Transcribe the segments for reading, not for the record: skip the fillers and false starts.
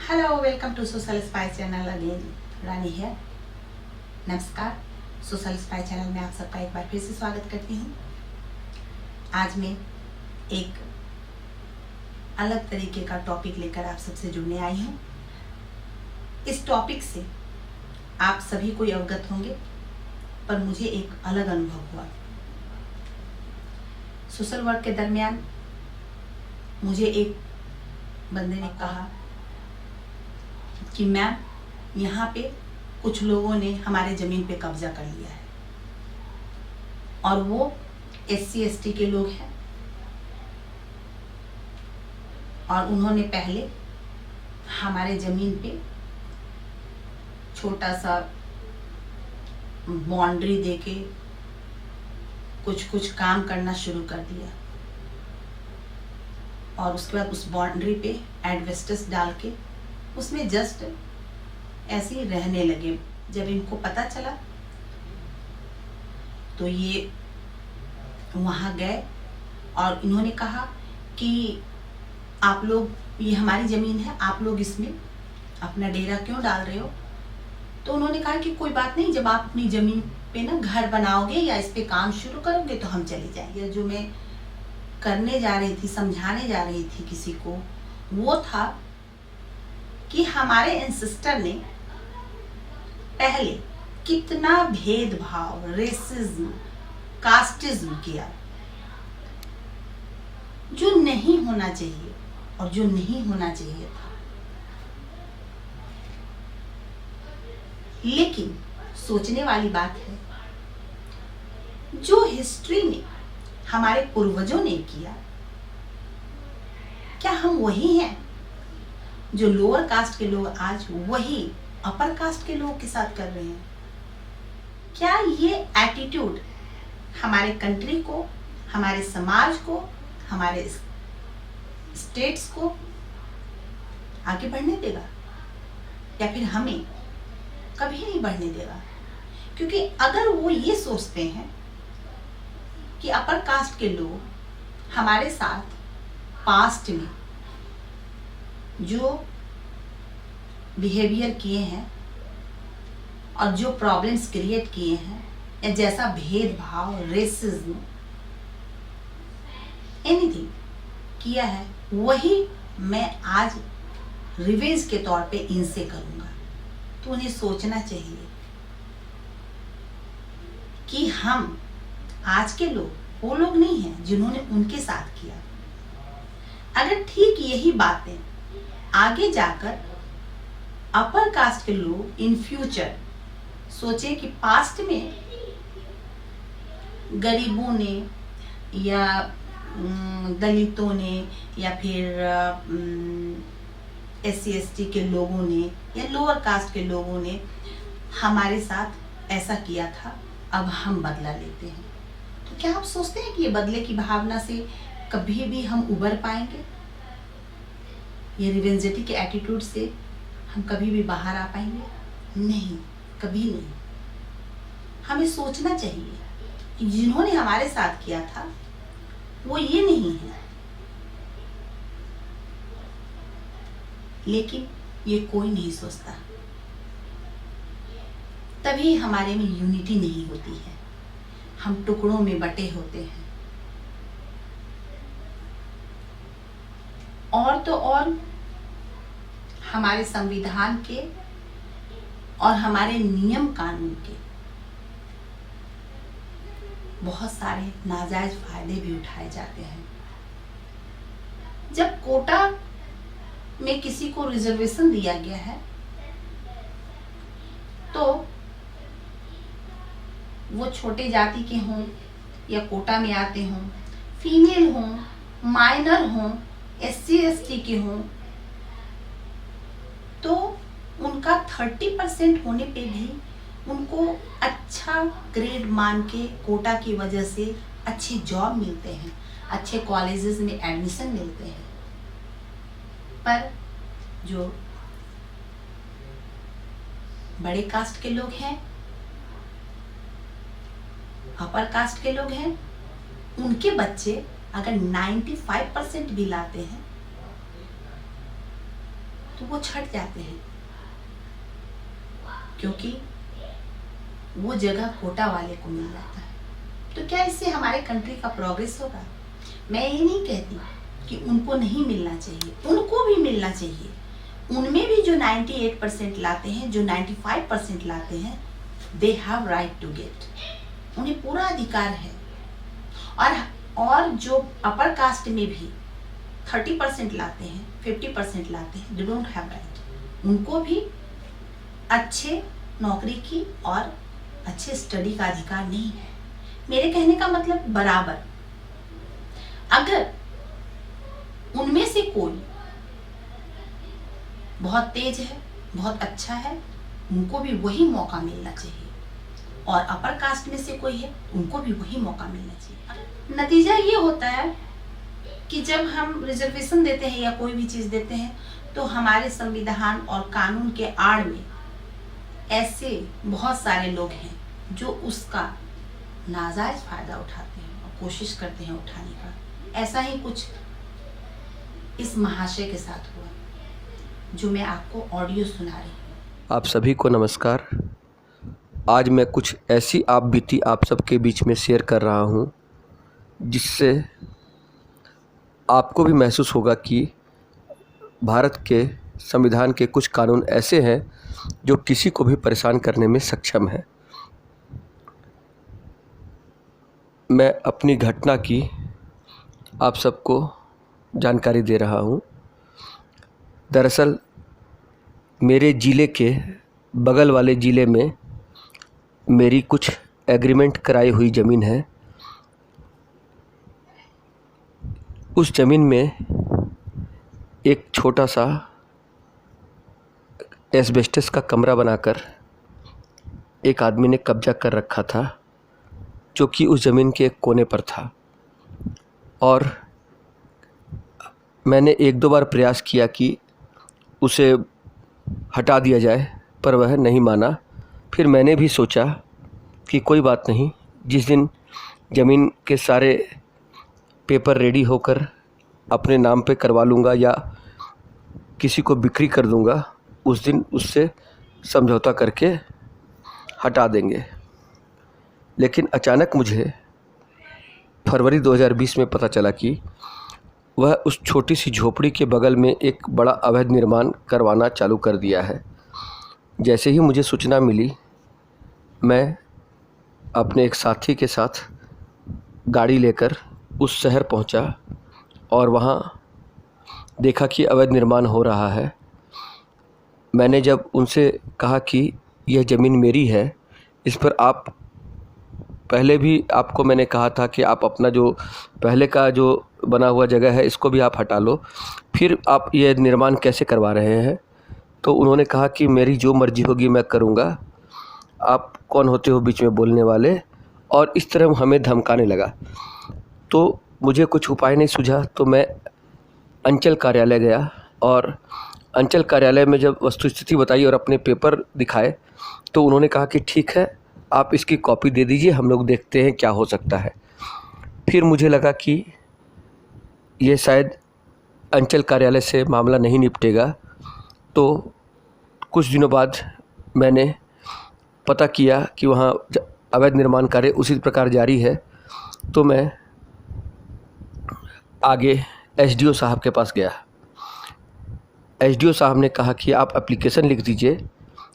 Hello, welcome to social spy channel. Again Rani है। नमस्कार। Social spy channel में आप सबका एक बार फिर से स्वागत करती हूँ। आज मैं एक अलग तरीके का टॉपिक लेकर आप सबसे जुड़ने आई हूँ। इस टॉपिक से आप सभी को अवगत होंगे, पर मुझे एक अलग अनुभव हुआ। सोशल वर्क के दरमियान मुझे एक बंदे ने कहा कि मैम, यहाँ पे कुछ लोगों ने हमारे ज़मीन पे कब्जा कर लिया है और वो SC/ST के लोग हैं और उन्होंने पहले हमारे ज़मीन पे छोटा सा बाउंड्री देके कुछ काम करना शुरू कर दिया और उसके बाद उस बाउंड्री पे एडवेस्टस डाल के उसमें जस्ट ऐसे ही रहने लगे। जब इनको पता चला तो ये वहाँ गए और इन्होंने कहा कि आप लोग, ये हमारी ज़मीन है, आप लोग इसमें अपना डेरा क्यों डाल रहे हो। तो उन्होंने कहा कि कोई बात नहीं, जब आप अपनी ज़मीन पे ना घर बनाओगे या इस पे काम शुरू करोगे तो हम चले जाएंगे। जो मैं करने जा रही थी, समझाने जा रही थी किसी को, वो था कि हमारे एंसेस्टर ने पहले कितना भेदभाव, रेसिज्म, कास्टिज्म किया, जो नहीं होना चाहिए और जो नहीं होना चाहिए था। लेकिन सोचने वाली बात है, जो हिस्ट्री में हमारे पूर्वजों ने किया, क्या हम वही हैं जो लोअर कास्ट के लोग आज वही अपर कास्ट के लोग के साथ कर रहे हैं? क्या ये एटीट्यूड हमारे कंट्री को, हमारे समाज को, हमारे स्टेट्स को आगे बढ़ने देगा या फिर हमें कभी नहीं बढ़ने देगा? क्योंकि अगर वो ये सोचते हैं कि अपर कास्ट के लोग हमारे साथ पास्ट में जो बिहेवियर किए हैं और जो प्रॉब्लम्स क्रिएट किए हैं, या जैसा भेदभाव, रेसिज्म, एनीथिंग किया है, वही मैं आज रिवेंज के तौर पे इनसे करूंगा। तो उन्हें सोचना चाहिए कि हम आज के लोग वो लोग नहीं हैं जिन्होंने उनके साथ किया। अगर ठीक यही बातें आगे जाकर अपर कास्ट के लोग इन फ्यूचर सोचे कि पास्ट में गरीबों ने या दलितों ने या फिर SC/ST के लोगों ने या लोअर कास्ट के लोगों ने हमारे साथ ऐसा किया था, अब हम बदला लेते हैं। तो क्या आप सोचते हैं कि ये बदले की भावना से कभी भी हम उबर पाएंगे? ये रिवेंजेटी के एटीट्यूड से हम कभी भी बाहर आ पाएंगे? नहीं, कभी नहीं। हमें सोचना चाहिए कि जिन्होंने हमारे साथ किया था वो ये नहीं है, लेकिन ये कोई नहीं सोचता। तभी हमारे में यूनिटी नहीं होती है, हम टुकड़ों में बटे होते हैं। और तो और हमारे संविधान के और हमारे नियम कानून के बहुत सारे नाजायज फायदे भी उठाए जाते हैं। जब कोटा में किसी को रिजर्वेशन दिया गया है तो वो छोटे जाति के हों या कोटा में आते हों, फीमेल हों, माइनर हों, SC/ST के हों, तो उनका 30% होने पे भी उनको अच्छा ग्रेड मान के कोटा की वजह से अच्छे जॉब मिलते हैं, अच्छे कॉलेजेस में एडमिशन मिलते हैं। पर जो बड़े कास्ट के लोग हैं, अपर कास्ट के लोग हैं, उनके बच्चे अगर 95% भी लाते हैं तो वो छट जाते हैं, क्योंकि वो जगह कोटा वाले को मिल जाता है। तो क्या इससे हमारे कंट्री का प्रोग्रेस होगा? मैं ये नहीं कहती कि उनको नहीं मिलना चाहिए, उनको भी मिलना चाहिए। उनमें भी जो 98% लाते हैं, जो 95% लाते हैं, they have right to get, उन्हें पूरा अधिकार है। और जो अपर कास्ट में भी 30% लाते हैं, 50% लाते हैं, दे डोंट हैव राइट। उनको भी अच्छे नौकरी की और अच्छे स्टडी का अधिकार नहीं है। मेरे कहने का मतलब बराबर। अगर उनमें से कोई बहुत तेज है, बहुत अच्छा है, उनको भी वही मौका मिलना चाहिए, और अपर कास्ट में से कोई है, उनको भी वही मौका मिलना चाहिए। नतीजा ये होता है कि जब हम रिजर्वेशन देते हैं या कोई भी चीज देते हैं, तो हमारे संविधान और कानून के आड़ में ऐसे बहुत सारे लोग हैं जो उसका नाजायज फायदा उठाते हैं और कोशिश करते हैं उठाने का। ऐसा ही कुछ इस महाशय के साथ हुआ, जो मैं आपको ऑडियो सुना रही हूँ। आप सभी को नमस्कार। आज मैं कुछ ऐसी आप बीती आप सबके बीच में शेयर कर रहा हूँ, जिससे आपको भी महसूस होगा कि भारत के संविधान के कुछ कानून ऐसे हैं जो किसी को भी परेशान करने में सक्षम है। मैं अपनी घटना की आप सबको जानकारी दे रहा हूँ। दरअसल मेरे ज़िले के बगल वाले ज़िले में मेरी कुछ एग्रीमेंट कराई हुई ज़मीन है। उस ज़मीन में एक छोटा सा एस्बेस्टस का कमरा बनाकर एक आदमी ने कब्जा कर रखा था, जो कि उस ज़मीन के एक कोने पर था। और मैंने एक दो बार प्रयास किया कि उसे हटा दिया जाए, पर वह नहीं माना। फिर मैंने भी सोचा कि कोई बात नहीं, जिस दिन ज़मीन के सारे पेपर रेडी होकर अपने नाम पे करवा लूँगा या किसी को बिक्री कर दूँगा, उस दिन उससे समझौता करके हटा देंगे। लेकिन अचानक मुझे फरवरी 2020 में पता चला कि वह उस छोटी सी झोपड़ी के बगल में एक बड़ा अवैध निर्माण करवाना चालू कर दिया है। जैसे ही मुझे सूचना मिली, मैं अपने एक साथी के साथ गाड़ी लेकर उस शहर पहुंचा और वहां देखा कि अवैध निर्माण हो रहा है। मैंने जब उनसे कहा कि यह ज़मीन मेरी है, इस पर आप पहले भी आपको मैंने कहा था कि आप अपना जो पहले का जो बना हुआ जगह है, इसको भी आप हटा लो, फिर आप ये निर्माण कैसे करवा रहे हैं? तो उन्होंने कहा कि मेरी जो मर्ज़ी होगी मैं करूँगा, आप कौन होते हो बीच में बोलने वाले? और इस तरह हमें धमकाने लगा। तो मुझे कुछ उपाय नहीं सूझा, तो मैं अंचल कार्यालय गया और अंचल कार्यालय में जब वस्तुस्थिति बताई और अपने पेपर दिखाए, तो उन्होंने कहा कि ठीक है, आप इसकी कॉपी दे दीजिए, हम लोग देखते हैं क्या हो सकता है। फिर मुझे लगा कि ये शायद अंचल कार्यालय से मामला नहीं निपटेगा। तो कुछ दिनों बाद मैंने पता किया कि वहाँ अवैध निर्माण कार्य उसी प्रकार जारी है। तो मैं आगे एसडीओ साहब के पास गया। एसडीओ साहब ने कहा कि आप एप्लीकेशन लिख दीजिए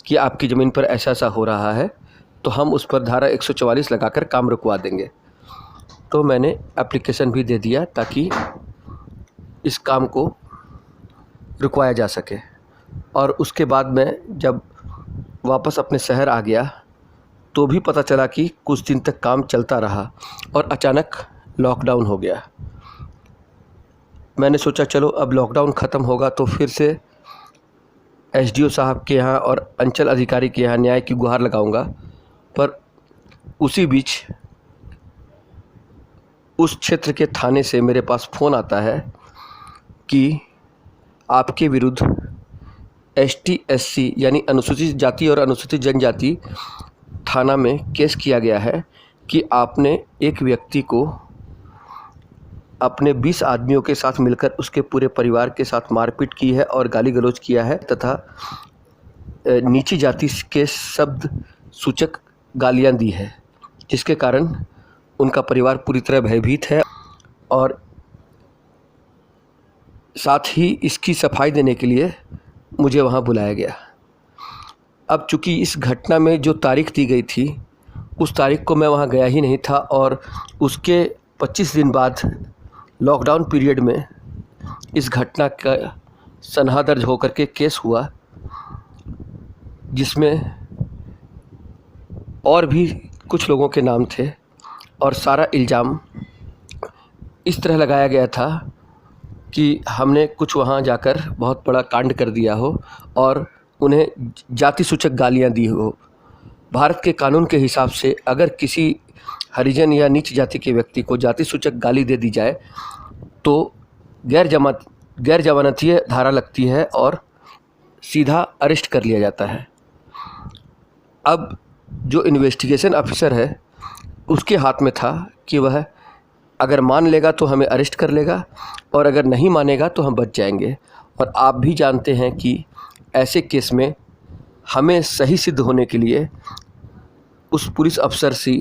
कि आपकी ज़मीन पर ऐसा ऐसा हो रहा है, तो हम उस पर धारा 144 लगाकर काम रुकवा देंगे। तो मैंने एप्लीकेशन भी दे दिया ताकि इस काम को रुकवाया जा सके। और उसके बाद मैं जब वापस अपने शहर आ गया, तो भी पता चला कि कुछ दिन तक काम चलता रहा और अचानक लॉकडाउन हो गया। मैंने सोचा चलो अब लॉकडाउन ख़त्म होगा तो फिर से एसडीओ साहब के यहाँ और अंचल अधिकारी के यहाँ न्याय की गुहार लगाऊंगा। पर उसी बीच उस क्षेत्र के थाने से मेरे पास फ़ोन आता है कि आपके विरुद्ध ST/SC यानी अनुसूचित जाति और अनुसूचित जनजाति थाना में केस किया गया है कि आपने एक व्यक्ति को अपने 20 आदमियों के साथ मिलकर उसके पूरे परिवार के साथ मारपीट की है और गाली गलौज किया है तथा नीची जाति के शब्द सूचक गालियां दी है, जिसके कारण उनका परिवार पूरी तरह भयभीत है। और साथ ही इसकी सफाई देने के लिए मुझे वहाँ बुलाया गया। अब चूँकि इस घटना में जो तारीख दी गई थी उस तारीख को मैं वहाँ गया ही नहीं था और उसके 25 दिन बाद लॉकडाउन पीरियड में इस घटना का सनहा दर्ज होकर के केस हुआ, जिसमें और भी कुछ लोगों के नाम थे और सारा इल्ज़ाम इस तरह लगाया गया था कि हमने कुछ वहाँ जाकर बहुत बड़ा कांड कर दिया हो और उन्हें जाति सूचक गालियाँ दी हो। भारत के कानून के हिसाब से अगर किसी हरिजन या नीच जाति के व्यक्ति को जाति सूचक गाली दे दी जाए तो गैर जमानतीय धारा लगती है और सीधा अरेस्ट कर लिया जाता है। अब जो इन्वेस्टिगेशन ऑफिसर है उसके हाथ में था कि वह अगर मान लेगा तो हमें अरेस्ट कर लेगा और अगर नहीं मानेगा तो हम बच जाएंगे। और आप भी जानते हैं कि ऐसे केस में हमें सही सिद्ध होने के लिए उस पुलिस अफसर से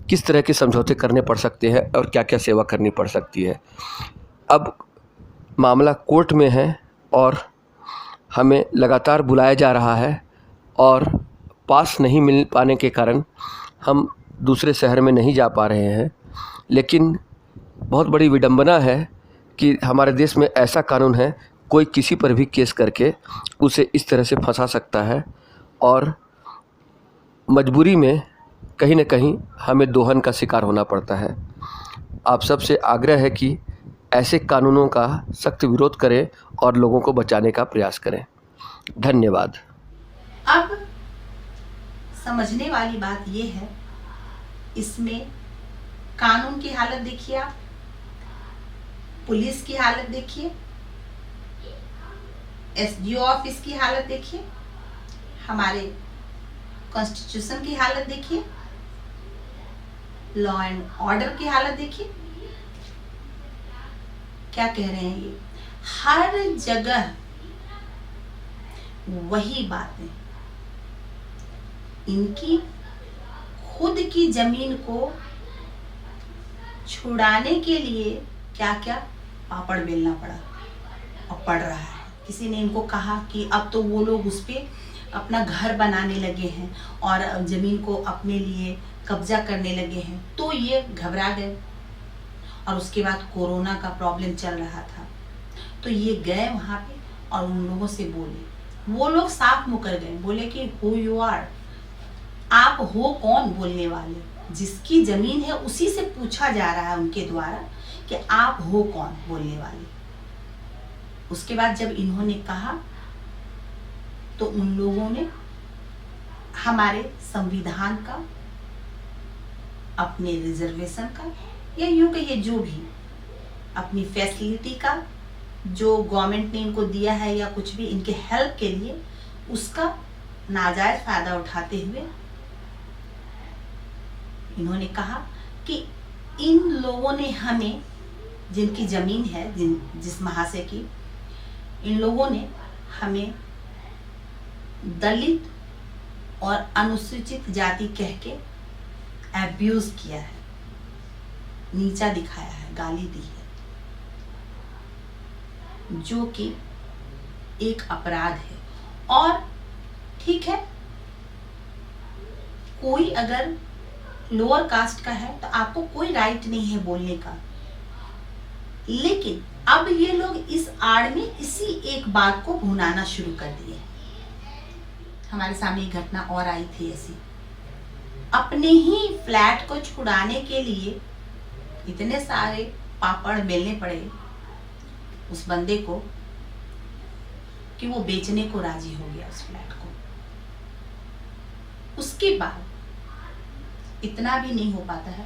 किस तरह के समझौते करने पड़ सकते हैं और क्या क्या सेवा करनी पड़ सकती है। अब मामला कोर्ट में है और हमें लगातार बुलाया जा रहा है और पास नहीं मिल पाने के कारण हम दूसरे शहर में नहीं जा पा रहे हैं। लेकिन बहुत बड़ी विडंबना है कि हमारे देश में ऐसा कानून है, कोई किसी पर भी केस करके उसे इस तरह से फंसा सकता है और मजबूरी में कहीं न कहीं हमें दोहन का शिकार होना पड़ता है। आप सबसे आग्रह है कि ऐसे कानूनों का सख्त विरोध करें और लोगों को बचाने का प्रयास करें। धन्यवाद। अब समझने वाली बात ये है, इसमें कानून की हालत देखिए, आप पुलिस की हालत देखिए, एसडीओ ऑफिस की हालत देखिए, हमारे कॉन्स्टिट्यूशन की हालत देखिए, लॉ एंड ऑर्डर की हालत देखिए। क्या कह रहे हैं ये? हर जगह वही बातें, इनकी खुद की जमीन को छुड़ाने के लिए क्या क्या पापड़ बेलना पड़ा और पड़ रहा है। किसी ने इनको कहा कि अब तो वो लोग उस पे अपना घर बनाने लगे हैं और जमीन को अपने लिए कब्जा करने लगे हैं, तो ये घबरा गए। और उसके बाद कोरोना का प्रॉब्लम चल रहा था तो ये गए वहां पे और उन लोगों से बोले। वो लोग साफ मुकर गए, बोले कि हु यू आर, आप हो कौन बोलने वाले। जिसकी जमीन है उसी से पूछा जा रहा है उनके द्वारा कि आप हो कौन बोलने वाले। उसके बाद जब इन्होंने कहा तो उन लोगों ने हमारे संविधान का, अपने रिजर्वेशन का, या यूं कहिए जो भी अपनी फैसिलिटी का जो गवर्नमेंट ने इनको दिया है या कुछ भी इनके हेल्प के लिए, उसका नाजायज फायदा उठाते हुए इन्होंने कहा कि इन लोगों ने हमें, जिनकी जमीन है जिस महाशय की, इन लोगों ने हमें दलित और अनुसूचित जाति कह के एब्यूज किया है, नीचा दिखाया है, गाली दी है, जो कि एक अपराध है। और ठीक है, कोई अगर लोअर कास्ट का है तो आपको कोई राइट नहीं है बोलने का, लेकिन अब ये लोग इस आड़ में इसी एक बात को भुनाना शुरू कर दिए। हमारे सामने एक घटना और आई थी ऐसी, अपने ही फ्लैट को छुड़ाने के लिए इतने सारे पापड़ बेलने पड़े उस बंदे को कि वो बेचने को राजी हो गया उस फ्लैट को। उसके बाद इतना भी नहीं हो पाता है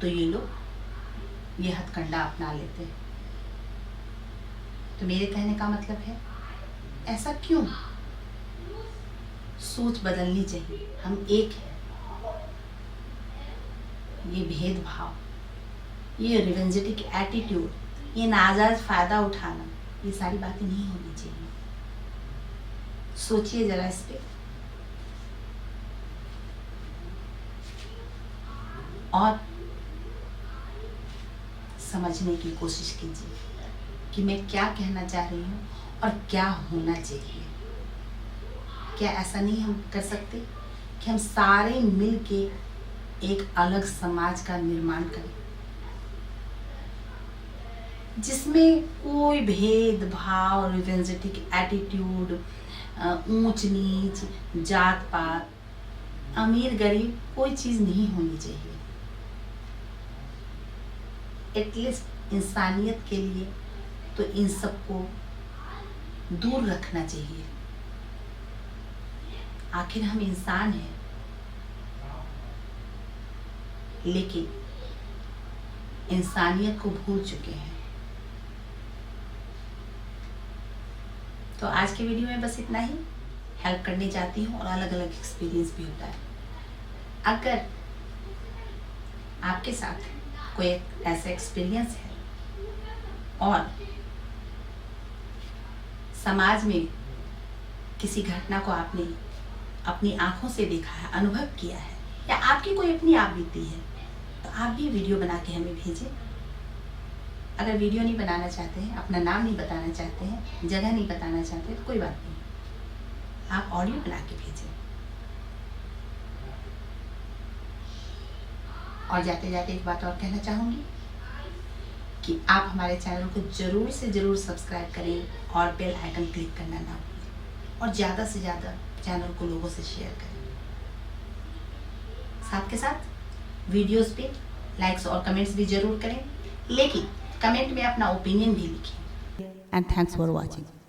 तो ये लोग ये हथकंडा अपना लेते हैं। तो मेरे कहने का मतलब है, ऐसा क्यों? सोच बदलनी चाहिए। हम एक हैं। ये भेदभाव ये रिवेंजेटिक एटीट्यूड, ये नाजायज फायदा उठाना, ये सारी बातें नहीं होनी चाहिए। सोचिए जरा इस पे और समझने की कोशिश कीजिए कि मैं क्या कहना चाह रही हूँ और क्या होना चाहिए। क्या ऐसा नहीं हम कर सकते कि हम सारे मिल के एक अलग समाज का निर्माण करें जिसमें कोई भेदभाव, रिवेंजेटिक एटीट्यूड, ऊंच नीच, जात पात, अमीर गरीब कोई चीज़ नहीं होनी चाहिए। एटलीस्ट इंसानियत के लिए तो इन सबको दूर रखना चाहिए। आखिर हम इंसान हैं, लेकिन इंसानियत को भूल चुके हैं। तो आज के वीडियो में बस इतना ही। हेल्प करनी चाहती हूँ और अलग अलग एक्सपीरियंस भी होता है। अगर आपके साथ कोई ऐसा एक्सपीरियंस है और समाज में किसी घटना को आपने अपनी आंखों से देखा है, अनुभव किया है, या आपकी कोई अपनी आप बीती है, तो आप भी वीडियो बना के हमें भेजें। अगर वीडियो नहीं बनाना चाहते हैं, अपना नाम नहीं बताना चाहते हैं, जगह नहीं बताना चाहते, तो कोई बात नहीं, आप ऑडियो बना के भेजें। और जाते जाते एक बात और कहना चाहूँगी कि आप हमारे चैनल को ज़रूर से ज़रूर सब्सक्राइब करें और बेल आइकन क्लिक करना ना भूलें, और ज़्यादा से ज़्यादा चैनल को लोगों से शेयर करें। साथ के साथ वीडियोस पे लाइक्स और कमेंट्स भी ज़रूर करें, लेकिन कमेंट में अपना ओपिनियन भी लिखें। And thanks for watching.